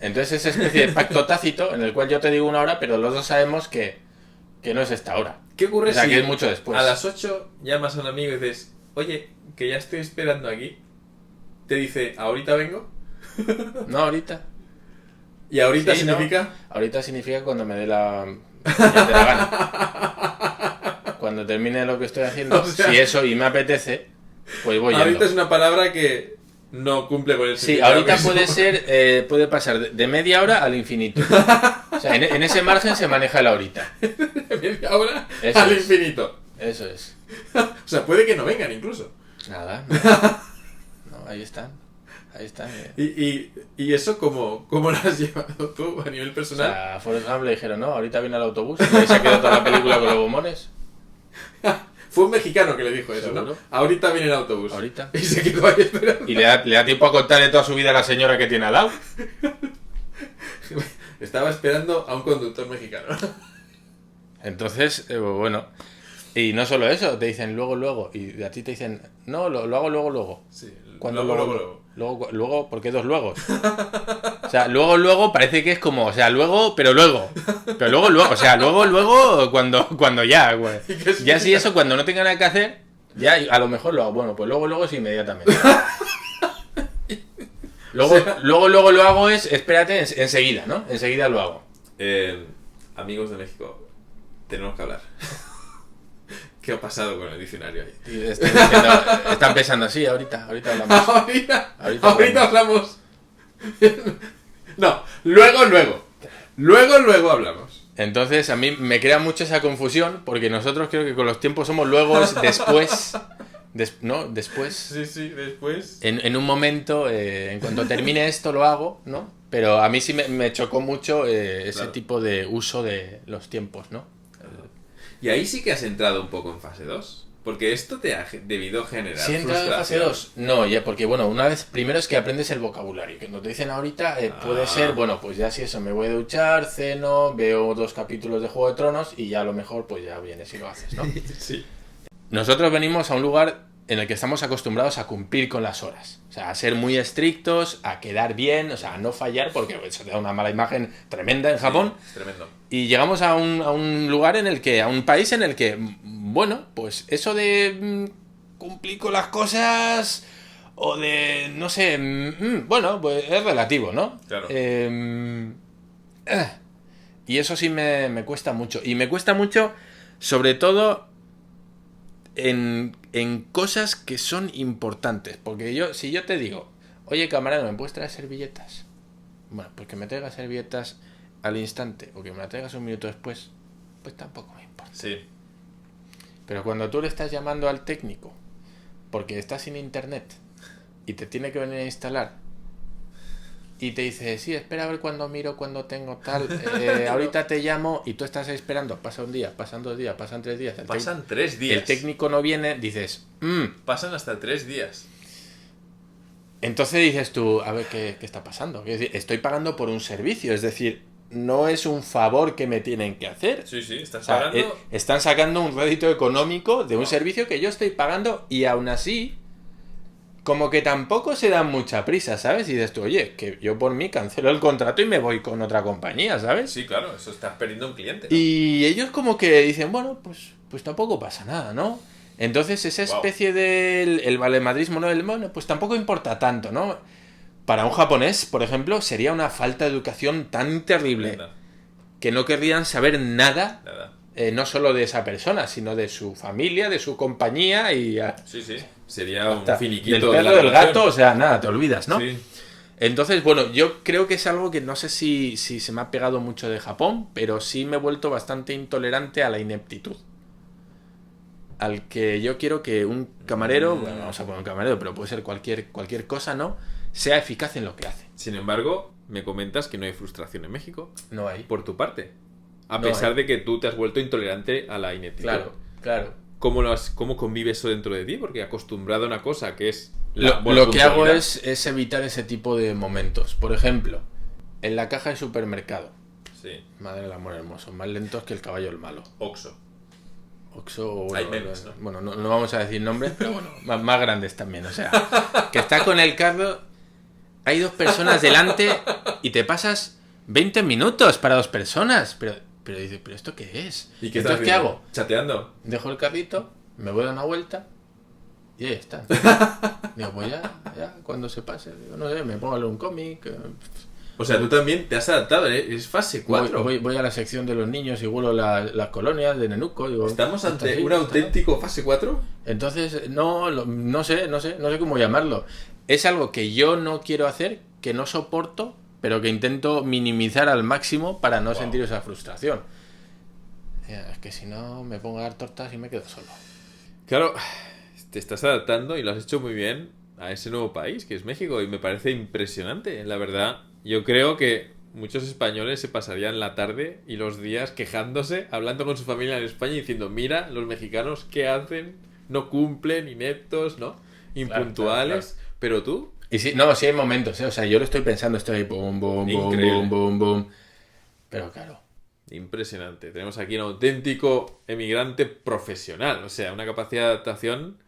Entonces es esa especie de pacto tácito en el cual yo te digo una hora, pero los dos sabemos que no es esta hora. ¿Qué ocurre O sea, si que es mucho después. a las 8 llamas a un amigo y dices, oye, que ya estoy esperando aquí? Te dice, ¿ahorita vengo? No, ahorita. ¿Y ahorita Sí, ¿no? significa? Ahorita significa cuando me dé la gana. Cuando termine lo que estoy haciendo, O sea- si eso y me apetece, pues voy Ahorita yendo. es una palabra que no cumple con el Sí, significado ahorita que puede eso. ser, puede pasar de media hora al infinito. O sea, en ese margen se maneja la horita. Media hora Eso al es. infinito. Eso es. O sea, puede que no vengan incluso. Nada. No, ahí están. Ahí están. ¿Y eso cómo lo has llevado tú a nivel O personal? sea, a Forrest Gump le dijeron, no, ahorita viene el autobús. Y ahí se ha quedado toda la película con los bombones. Fue un mexicano que le dijo eso, ¿no? Seguro. Ahorita viene el autobús. Ahorita. Y se quedó ahí esperando. Y le da tiempo a contarle toda su vida a la señora que tiene al lado. Estaba esperando a un conductor mexicano. Entonces, bueno. Y no solo eso, te dicen luego. Y a ti te dicen, no, lo hago luego. Sí, ¿Cuándo luego. Luego, ¿por qué dos luegos? O sea, luego parece que es como, o sea, luego, pero luego. Pero luego, o sea, luego, cuando ya, güey. Ya si eso, cuando no tenga nada que hacer, ya a lo mejor lo hago. Bueno, pues luego es inmediatamente. Luego lo hago espérate, enseguida, ¿no? Enseguida lo hago. Amigos de México, tenemos que hablar. ¿Qué ha pasado con el diccionario ahí? Y están pensando así, ahorita hablamos. Ahorita Ahorita hablamos. No, luego hablamos. Entonces a mí me crea mucho esa confusión porque nosotros creo que con los tiempos somos luego, después, ¿no? Después, Sí, después. en un momento, en cuanto termine esto lo hago, ¿no? Pero a mí sí me chocó mucho ese Claro. tipo de uso de los tiempos, ¿no? Y ahí sí que has entrado un poco en fase 2. Porque esto te ha debido generar ¿Sí he entrado en fase frustración. 2? No, ya, porque bueno, una vez, primero es que aprendes el vocabulario. Que cuando te dicen ahorita, puede ser, bueno, pues ya si eso, me voy a duchar, ceno, veo 2 capítulos de Juego de Tronos y ya a lo mejor pues ya vienes y lo haces, ¿no? Sí. Nosotros venimos a un lugar en el que estamos acostumbrados a cumplir con las horas. O sea, a ser muy estrictos, a quedar bien, o sea, a no fallar, porque eso te da una mala imagen tremenda en Japón. Sí, es tremendo. Y llegamos a un lugar en el que, a un país en el que, bueno, pues eso de cumplir con las cosas o de, no sé, bueno, pues es relativo, ¿no? Claro. Y eso sí me cuesta mucho. Y me cuesta mucho, sobre todo, en cosas que son importantes. Porque si yo te digo, oye camarada, ¿me puedes traer servilletas? Bueno, pues que me traigas servilletas al instante o que me la traigas un minuto después, pues tampoco me importa. Sí. Pero cuando tú le estás llamando al técnico porque estás sin internet y te tiene que venir a instalar y te dice, sí, espera a ver cuando miro, cuando tengo tal, ahorita te llamo, y tú estás esperando, pasa un día, pasan 2 días, pasan 3 días. Pasan 3 días. El técnico no viene, dices, Pasan hasta 3 días. Entonces dices tú, a ver, ¿qué está pasando? Es decir, estoy pagando por un servicio, es decir, no es un favor que me tienen que hacer. Sí, estás O sea, pagando. están sacando un rédito económico de un servicio que yo estoy pagando, y aún así, como que tampoco se dan mucha prisa, ¿sabes? Y dices tú, oye, que yo por mí cancelo el contrato y me voy con otra compañía, ¿sabes? Sí, claro, eso estás perdiendo un cliente, ¿no? Y ellos como que dicen, bueno, pues tampoco pasa nada, ¿no? Entonces esa especie del valemadrismo, ¿no? Bueno, pues tampoco importa tanto, ¿no? Para un japonés, por ejemplo, sería una falta de educación tan terrible que no querrían saber nada. No solo de esa persona, sino de su familia, de su compañía y... Sí, sería un Del finiquito perro, del gato, o sea, nada, te olvidas, ¿no? Sí. Entonces, bueno, yo creo que es algo que no sé si se me ha pegado mucho de Japón, pero sí me he vuelto bastante intolerante a la ineptitud. Al que yo quiero que un camarero, bueno, vamos a poner un camarero, pero puede ser cualquier cosa, ¿no? Sea eficaz en lo que hace. Sin embargo, me comentas que no hay frustración en México. No hay. Por tu parte. A pesar de que tú te has vuelto intolerante a la ineptitud. Claro. ¿Cómo convive eso dentro de ti? Porque acostumbrado a una cosa que es... Lo que hago es evitar ese tipo de momentos. Por ejemplo, en la caja de supermercado. Sí. Madre del amor hermoso. Más lentos que el caballo el malo. Oxxo. Bueno, hay memes, ¿no? Bueno, no vamos a decir nombres, pero bueno, más grandes también. O sea, que está con el carro, hay 2 personas delante y te pasas 20 minutos para 2 personas. Pero dices, ¿pero esto qué es? ¿Y qué entonces qué hago? ¿Chateando? Dejo el carrito, me voy a dar una vuelta y ahí está. Digo, pues ya, cuando se pase, digo, no sé, me pongo a leer un cómic. O sea, tú también te has adaptado, ¿eh? Es fase 4. Voy a la sección de los niños y vuelo las colonias de Nenuco. Digo, ¿Estamos ante así, un auténtico fase 4? Entonces, no sé cómo llamarlo. Es algo que yo no quiero hacer, que no soporto, pero que intento minimizar al máximo para no sentir esa frustración. Es que si no, me pongo a dar tortas y me quedo solo. Claro, te estás adaptando y lo has hecho muy bien a ese nuevo país, que es México, y me parece impresionante, la verdad. Yo creo que muchos españoles se pasarían la tarde y los días quejándose, hablando con su familia en España y diciendo, mira, los mexicanos, ¿qué hacen? No cumplen, ineptos, ¿no? Impuntuales. Claro. Pero tú... Y sí hay momentos, ¿eh? O sea, yo lo estoy pensando, estoy ahí, boom. Pero claro. Impresionante. Tenemos aquí un auténtico emigrante profesional. O sea, una capacidad de adaptación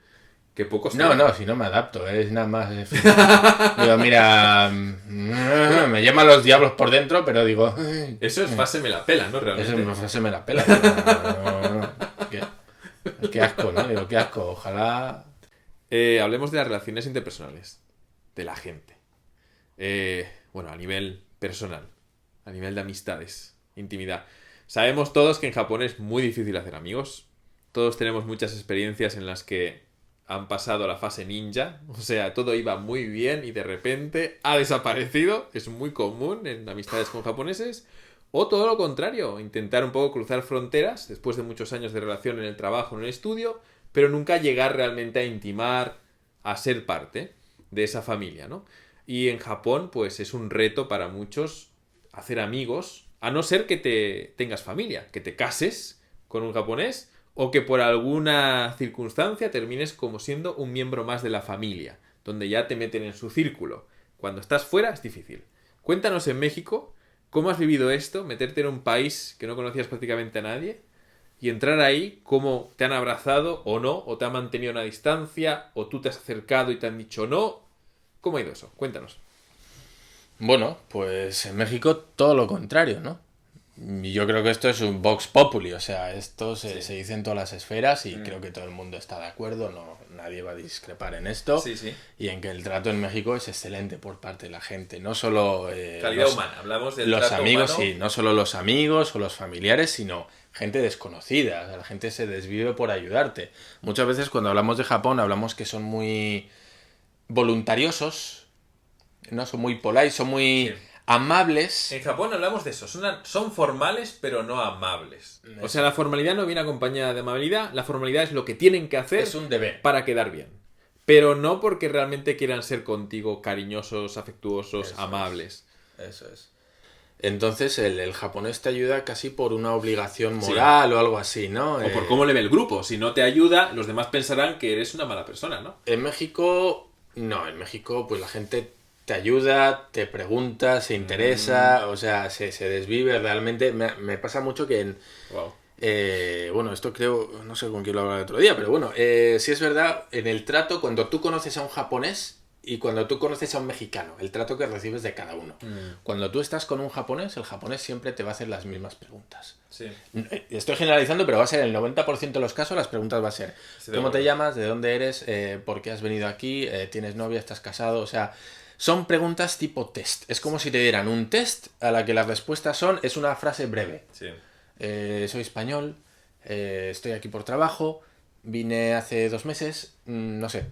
que pocos tienen. No, si no me adapto, es nada más. Digo, mira, me llaman los diablos por dentro, pero digo. Eso es fase me la pela, ¿no? Realmente. Eso es fase me la pela. Qué asco, ¿no? Digo, qué asco. Ojalá. Hablemos de las relaciones interpersonales. De la gente. Bueno, a nivel personal. A nivel de amistades. Intimidad. Sabemos todos que en Japón es muy difícil hacer amigos. Todos tenemos muchas experiencias en las que han pasado la fase ninja, o sea, todo iba muy bien y de repente ha desaparecido. Es muy común en amistades con japoneses. O todo lo contrario, intentar un poco cruzar fronteras después de muchos años de relación en el trabajo, en el estudio, pero nunca llegar realmente a intimar, a ser parte de esa familia, ¿no? Y en Japón, pues es un reto para muchos hacer amigos, a no ser que te tengas familia, que te cases con un japonés o que por alguna circunstancia termines como siendo un miembro más de la familia, donde ya te meten en su círculo. Cuando estás fuera es difícil. Cuéntanos en México, ¿cómo has vivido esto? Meterte en un país que no conocías prácticamente a nadie y entrar ahí, ¿cómo te han abrazado o no? ¿O te han mantenido a una distancia? ¿O tú te has acercado y te han dicho no? ¿Cómo ha ido eso? Cuéntanos. Bueno, pues en México todo lo contrario, ¿no? Yo creo que esto es un vox populi, o sea, esto se dice en todas las esferas y creo que todo el mundo está de acuerdo, nadie va a discrepar en esto. Sí. Y en que el trato en México es excelente por parte de la gente, no solo calidad humana, hablamos del los trato amigos, humano. sí, no solo los amigos o los familiares, sino gente desconocida, o sea, la gente se desvive por ayudarte. Muchas veces cuando hablamos de Japón hablamos que son muy voluntariosos, no son muy polite, son muy amables. En Japón hablamos de eso. Son formales, pero no amables. O sea, la formalidad no viene acompañada de amabilidad. La formalidad es lo que tienen que hacer Es un deber. para quedar bien. Pero no porque realmente quieran ser contigo cariñosos, afectuosos, Eso amables. Eso es. Entonces el japonés te ayuda casi por una obligación moral o algo así, ¿no? O por cómo le ve el grupo. Si no te ayuda, los demás pensarán que eres una mala persona, ¿no? En México, no. En México, pues la gente te ayuda, te pregunta, se interesa, o sea, se desvive realmente. Me pasa mucho que en... Wow. Bueno, esto creo, no sé con quién lo hablaba el otro día, pero bueno, sí es verdad, en el trato, cuando tú conoces a un japonés y cuando tú conoces a un mexicano, el trato que recibes de cada uno. Cuando tú estás con un japonés, el japonés siempre te va a hacer las mismas preguntas. Sí. Estoy generalizando, pero va a ser el 90% de los casos, las preguntas va a ser, ¿cómo te llamas? ¿De dónde eres? ¿Por qué has venido aquí? ¿Tienes novia? ¿Estás casado? O sea, son preguntas tipo test. Es como si te dieran un test a la que las respuestas es una frase breve. Sí. Soy español, estoy aquí por trabajo, vine hace 2 meses, no sé,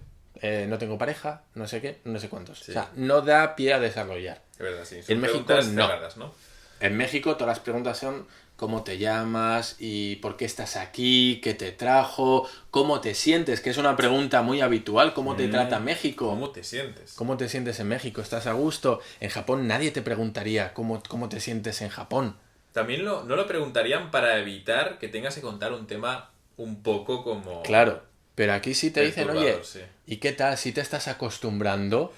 no tengo pareja, no sé qué, no sé cuántos. Sí. O sea, no da pie a desarrollar. Es verdad, sí. En México preguntas no. cerradas, ¿no? En México todas las preguntas son cómo te llamas y por qué estás aquí, qué te trajo, cómo te sientes, que es una pregunta muy habitual, cómo te trata México. ¿Cómo te sientes? ¿Cómo te sientes en México? ¿Estás a gusto? En Japón nadie te preguntaría cómo te sientes en Japón. También no lo preguntarían para evitar que tengas que contar un tema un poco como... Claro, pero aquí sí te dicen, oye, sí. ¿y qué tal si te estás acostumbrando?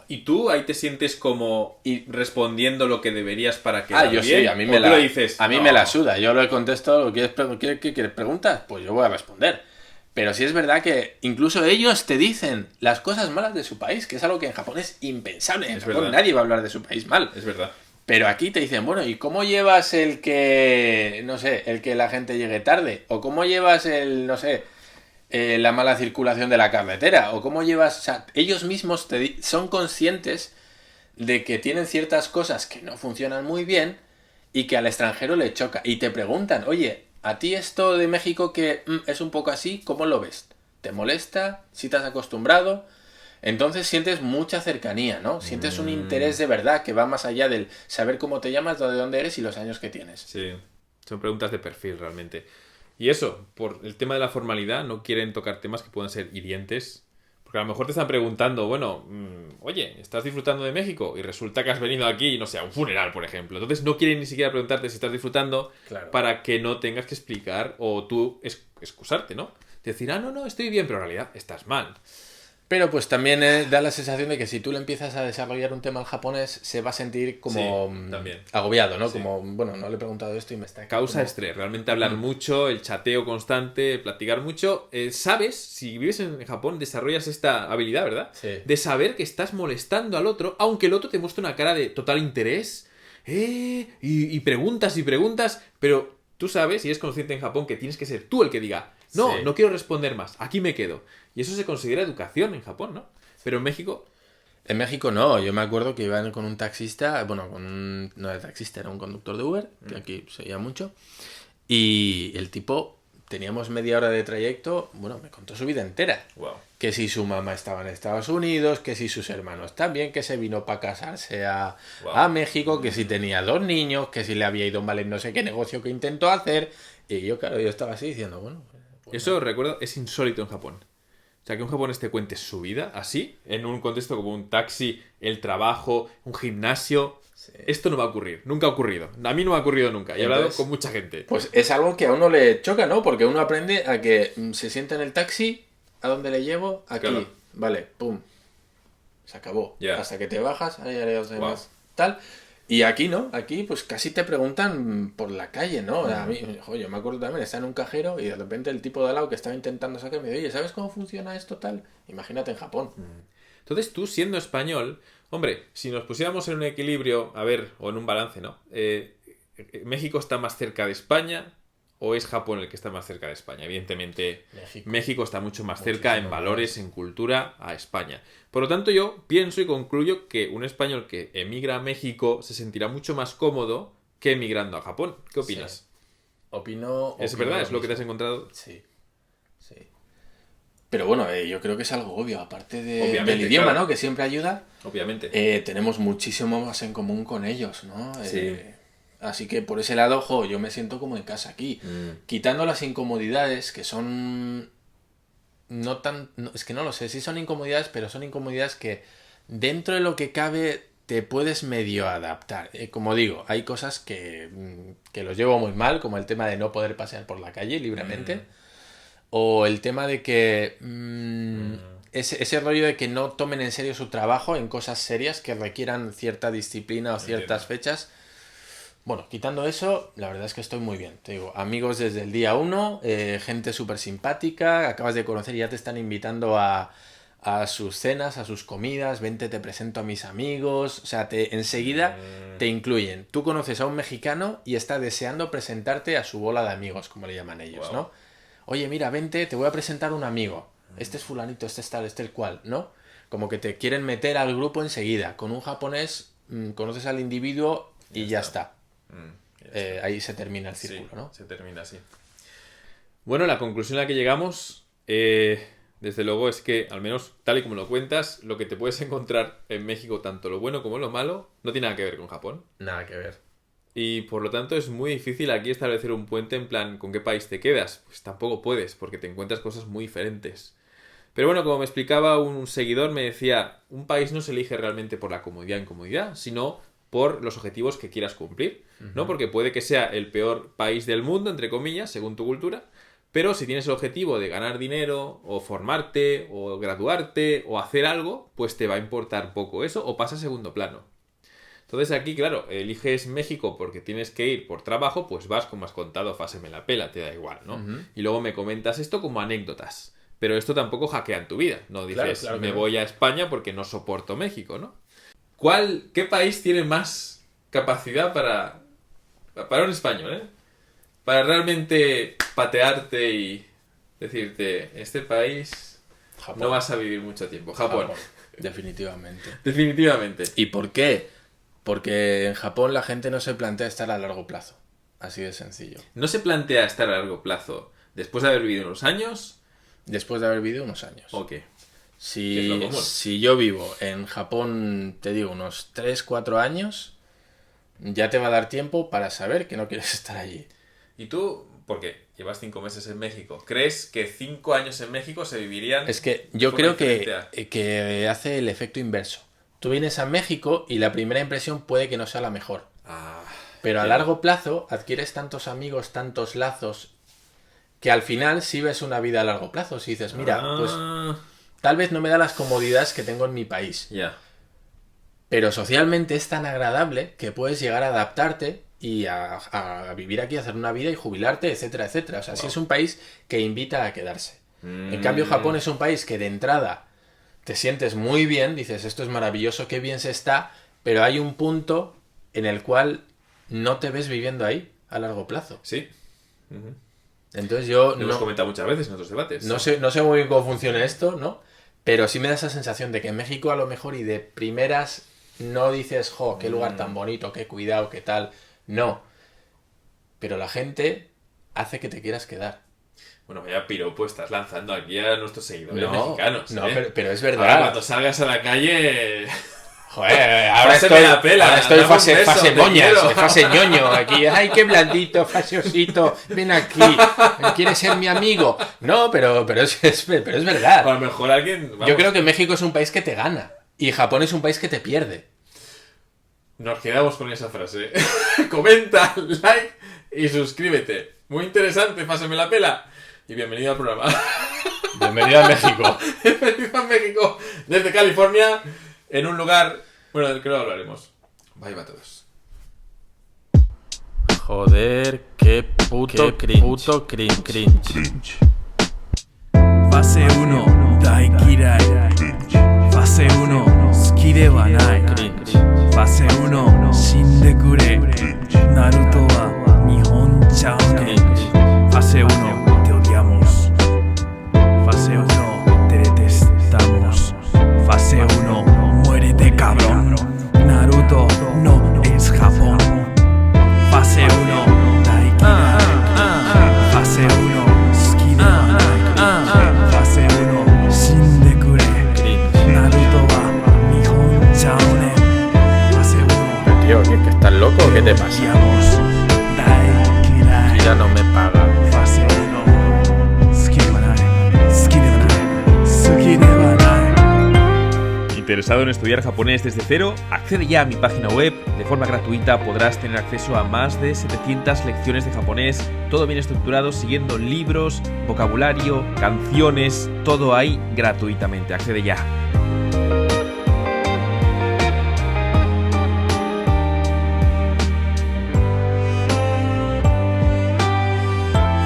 ¿Y tú ahí te sientes como respondiendo lo que deberías para quedar Yo bien? sí, a mí ¿O me tú la, lo dices? a mí No. me la suda. Yo le contesto, ¿qué quieres preguntar? Pues yo voy a responder. Pero sí es verdad que incluso ellos te dicen las cosas malas de su país, que es algo que en Japón es impensable. En Es Japón verdad. nadie va a hablar de su país mal. Es verdad. Pero aquí te dicen, bueno, ¿y cómo llevas el que, no sé, el que la gente llegue tarde? ¿O cómo llevas el, no sé, la mala circulación de la carretera? ¿O cómo llevas...? O sea, ellos mismos son conscientes de que tienen ciertas cosas que no funcionan muy bien y que al extranjero le choca. Y te preguntan, oye, ¿a ti esto de México que es un poco así, cómo lo ves? ¿Te molesta? ¿Si te has acostumbrado? Entonces sientes mucha cercanía, ¿no? Sientes un interés de verdad que va más allá del saber cómo te llamas, de dónde eres y los años que tienes. Sí, son preguntas de perfil realmente. Y eso, por el tema de la formalidad, no quieren tocar temas que puedan ser hirientes. Porque a lo mejor te están preguntando, bueno, oye, ¿estás disfrutando de México? Y resulta que has venido aquí, no sé, a un funeral, por ejemplo. Entonces no quieren ni siquiera preguntarte si estás disfrutando para que no tengas que explicar o tú excusarte, ¿no? Decir, no, estoy bien, pero en realidad estás mal. Pero pues también da la sensación de que si tú le empiezas a desarrollar un tema al japonés, se va a sentir como también. agobiado, ¿no? Sí. Como, bueno, no le he preguntado esto y me está... Causa como... estrés, realmente hablar mucho, el chateo constante, platicar mucho. Sabes, si vives en Japón, desarrollas esta habilidad, ¿verdad? Sí. De saber que estás molestando al otro, aunque el otro te muestre una cara de total interés. Y preguntas, pero tú sabes, y eres consciente en Japón, que tienes que ser tú el que diga, no quiero responder más, aquí me quedo. Y eso se considera educación en Japón, ¿no? Pero en México... En México no, yo me acuerdo que iban con un taxista, bueno, no era taxista, era un conductor de Uber, que aquí se oía mucho, y el tipo, teníamos media hora de trayecto, bueno, me contó su vida entera. Wow. Que si su mamá estaba en Estados Unidos, que si sus hermanos también, que se vino para casarse a México, que si tenía 2 niños, que si le había ido mal en no sé qué negocio que intentó hacer, y yo, claro, yo estaba así diciendo, bueno... Pues eso, recuerdo, es insólito en Japón. O sea, que un japonés te cuente su vida así, en un contexto como un taxi, el trabajo, un gimnasio. Sí. Esto no va a ocurrir, nunca ha ocurrido. A mí no me ha ocurrido nunca. He hablado con mucha gente. Pues es algo que a uno le choca, ¿no? Porque uno aprende a que se sienta en el taxi, ¿a dónde le llevo? Aquí. Claro. Vale, pum. Se acabó. Yeah. Hasta que te bajas, ahí haré los demás. Tal. Y aquí no, aquí pues casi te preguntan por la calle, ¿no? A mí, yo me acuerdo también, estaba en un cajero y de repente el tipo de al lado que estaba intentando sacarme, oye, ¿sabes cómo funciona esto tal? Imagínate en Japón. Entonces tú, siendo español, hombre, si nos pusiéramos en un equilibrio, a ver, o en un balance, ¿no? ¿México está más cerca de España o es Japón el que está más cerca de España? Evidentemente, México está mucho más cerca en valores, en cultura, a España. Por lo tanto, yo pienso y concluyo que un español que emigra a México se sentirá mucho más cómodo que emigrando a Japón. ¿Qué opinas? Sí. Opino ¿Es verdad? ¿Es lo que te has encontrado? Sí. Sí. Pero bueno, yo creo que es algo obvio, aparte Obviamente, del idioma, claro. ¿no? Que siempre ayuda. Obviamente. Tenemos muchísimo más en común con ellos, ¿no? Sí. Así que por ese lado, yo me siento como en casa aquí. Quitando las incomodidades, que son... es que no lo sé, sí son incomodidades, pero son incomodidades que dentro de lo que cabe te puedes medio adaptar. Como digo, hay cosas que los llevo muy mal, como el tema de no poder pasear por la calle libremente. O el tema de que ese rollo de que no tomen en serio su trabajo en cosas serias que requieran cierta disciplina o ciertas fechas. Bueno, quitando eso, la verdad es que estoy muy bien. Te digo, amigos desde el día 1, gente súper simpática, acabas de conocer y ya te están invitando a sus cenas, a sus comidas, vente, te presento a mis amigos. O sea, enseguida te incluyen. Tú conoces a un mexicano y está deseando presentarte a su bola de amigos, como le llaman ellos, ¿no? Oye, mira, vente, te voy a presentar un amigo. Este es fulanito, este es tal, este es el cual, ¿no? Como que te quieren meter al grupo enseguida. Con un japonés conoces al individuo y ya está. Ahí se termina el círculo, ¿no? Se termina así. Bueno, la conclusión a la que llegamos, desde luego, es que, al menos tal y como lo cuentas, lo que te puedes encontrar en México, tanto lo bueno como lo malo, no tiene nada que ver con Japón. Nada que ver. Y por lo tanto es muy difícil aquí establecer un puente en plan, ¿con qué país te quedas? Pues tampoco puedes, porque te encuentras cosas muy diferentes. Pero bueno, como me explicaba un seguidor, me decía, un país no se elige realmente por la comodidad e incomodidad, sino por los objetivos que quieras cumplir, ¿no? Porque puede que sea el peor país del mundo, entre comillas, según tu cultura, pero si tienes el objetivo de ganar dinero, o formarte, o graduarte, o hacer algo, pues te va a importar poco eso, o pasa a segundo plano. Entonces aquí, claro, eliges México porque tienes que ir por trabajo, pues vas, como has contado, fase me la pela, te da igual, ¿no? Y luego me comentas esto como anécdotas. Pero esto tampoco hackea en tu vida, ¿no? Dices, claro me voy a España porque no soporto México, ¿no? ¿Qué país tiene más capacidad para un español, para realmente patearte y decirte, este país Japón. no vas a vivir mucho tiempo? Japón. Definitivamente. Definitivamente. ¿Y por qué? Porque en Japón la gente no se plantea estar a largo plazo. Así de sencillo. ¿No se plantea estar a largo plazo después de haber vivido unos años? Después de haber vivido unos años. ¿O qué? ¿Qué es lo común? Si yo vivo en Japón, te digo, unos 3-4 años, ya te va a dar tiempo para saber que no quieres estar allí. ¿Y tú, por qué? Llevas 5 meses en México. ¿Crees que 5 años en México se vivirían? Es que yo creo que hace el efecto inverso. Tú vienes a México y la primera impresión puede que no sea la mejor. Pero a largo plazo adquieres tantos amigos, tantos lazos, que al final sí ves una vida a largo plazo. Si dices, mira, pues tal vez no me da las comodidades que tengo en mi país. Pero socialmente es tan agradable que puedes llegar a adaptarte y a vivir aquí, a hacer una vida y jubilarte, etcétera, etcétera. O sea, sí es un país que invita a quedarse. En cambio, Japón es un país que de entrada te sientes muy bien, dices, esto es maravilloso, qué bien se está, pero hay un punto en el cual no te ves viviendo ahí a largo plazo. Sí. Entonces yo... Lo hemos comentado muchas veces en otros debates. No sé muy bien cómo funciona esto, ¿no? Pero sí me da esa sensación de que en México a lo mejor y de primeras no dices, jo, qué lugar tan bonito, qué cuidado, qué tal. No. Pero la gente hace que te quieras quedar. Bueno, vaya piropo estás lanzando aquí a nuestros seguidores mexicanos. No, pero es verdad. Ahora, cuando salgas a la calle... Joder, ahora estoy fase moñas, fase ñoño aquí. Ay, qué blandito, fase osito, ven aquí, ¿quieres ser mi amigo? No, pero es verdad. A lo mejor alguien... Vamos, yo creo que México es un país que te gana y Japón es un país que te pierde. Nos quedamos con esa frase. Comenta, like y suscríbete. Muy interesante, fase me la pela. Y bienvenido al programa. Bienvenido a México. Bienvenido a México desde California, en un lugar, bueno, del que no hablaremos. Bye a todos. Joder, qué puto cringe. Fase 1 Daikirai. Fase 1 Suki de wa nai. Fase 1 Shinde kure. Naruto wa Nihon chao ne. Fase 1 te odiamos. Fase 1 te detestamos. Fase 1 muérete cabrón. Naruto no es Japón. Fase 1 Daikirai. Fase 1 Suki de wa nai. Fase 1 ¿qué te pasa? odiamos. Daikirai. Kira no me paga. Fase 1. Suki de wa nai. Suki de wa nai. Suki de wa nai. ¿Interesado en estudiar japonés desde cero? Accede ya a mi página web. De forma gratuita podrás tener acceso a más de 700 lecciones de japonés, todo bien estructurado, siguiendo libros, vocabulario, canciones, todo ahí gratuitamente. Accede ya.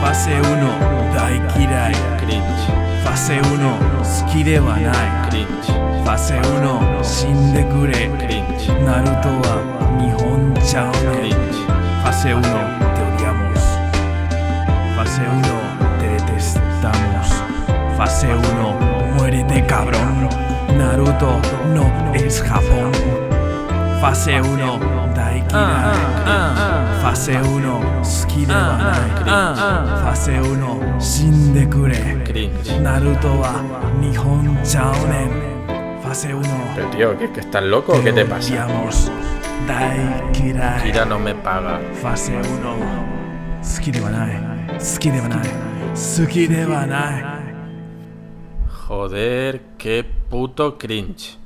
Fase 1. Daikirai. Cringe, Fase 1. Suki de wa nai. cringe, Fase 1. Shinde kure. cringe, Naruto wa Nihon chao ne. cringe. Fase 1. Te odiamos. Fase 1. Te detestamos. Fase 1. Muérete, cabrón. Naruto no es Japón. Fase 1. Daikirai. Fase 1. Suki de wa nai. Fase 1. Shinde kure. Cringe. Naruto wa Nihon chao ne. Fase 1. Pero tío, ¿que estás loco o qué te pasa? Odiamos. Daikirai. Kira no me paga. Fase 1. Suki de wa nai. Suki de wa nai. Suki de wa nai. Joder, qué puto cringe.